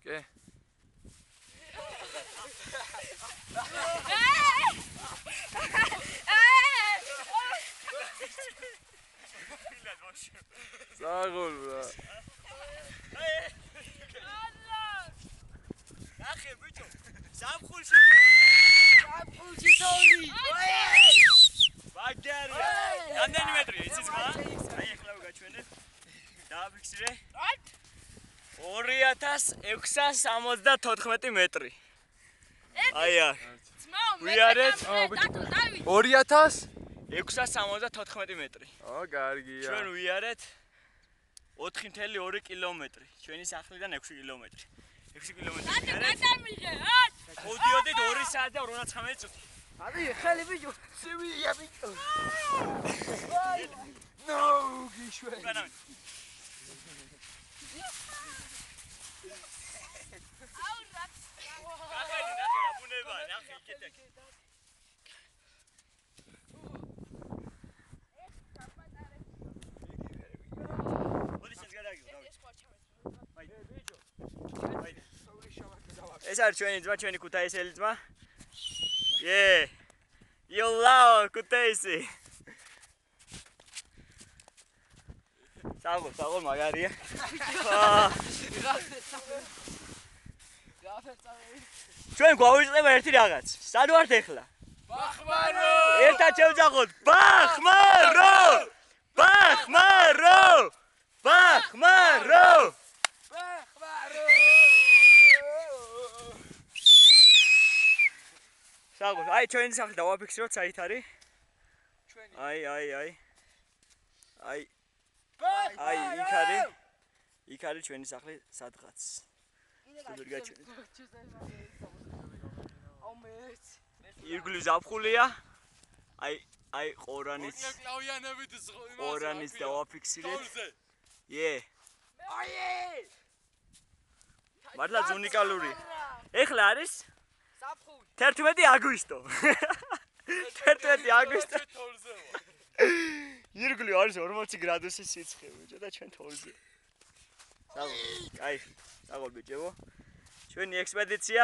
კი. Საღოლ რა. ახე ბიჭო, სამხულში თოვლი. ბაგარია. რამდენი მეტრია იცის ხა? აი ახლა ვიგაჩვენებ. დააფიქსირე. 2674 მეტრი. აი აქ. ვიარეთ 2674 მეტრი. კარგია. ჩვენ ვიარეთ 4.2 კილომეტრი. ჩვენი სახლიდან 6 კილომეტრი. 6 კილომეტრი ვიარეთ. მოდიოდით 2 საათი და 49 წუთი. აბი ხელი ბიჭო, სევია ბიჭო. ნო, გიშვენ. ეს არის ჩვენი ძმა, ჩვენი ქუთაისელი ძმა. იოლაო ქუთაისი. საღოლ მაგარია. ჩვენ გვავიწყდება ერთი რაღაც. სად ვართ ახლა? ბახმარო! ერთად შევძახოთ. ბახმარო! ბახმარო! ბახმარო! ბახმარო! საღოლ, აი ჩვენი სახლი დავაფიქსიროთ, საით არის? ჩვენი. აი. ბახმარო! აი, იქ არის ჩვენი სახლი სადღაც. სტუდიო გაჩვენეთ. ირგვლივ ზაფხულია. აი ყორანიც. ყორანიც დავაფიქსირეთ. მართლაც უნიკალური. ეხლა არის საფხული. 11 აგვისტო. 11 აგვისტო. ირგვლივ არის 40 გრადუსი სიცხე, ბიჭო და ჩვენ თოვლზე. საღოლ, კაი, საღოლ ბიჭებო. ჩვენი ექსპედიცია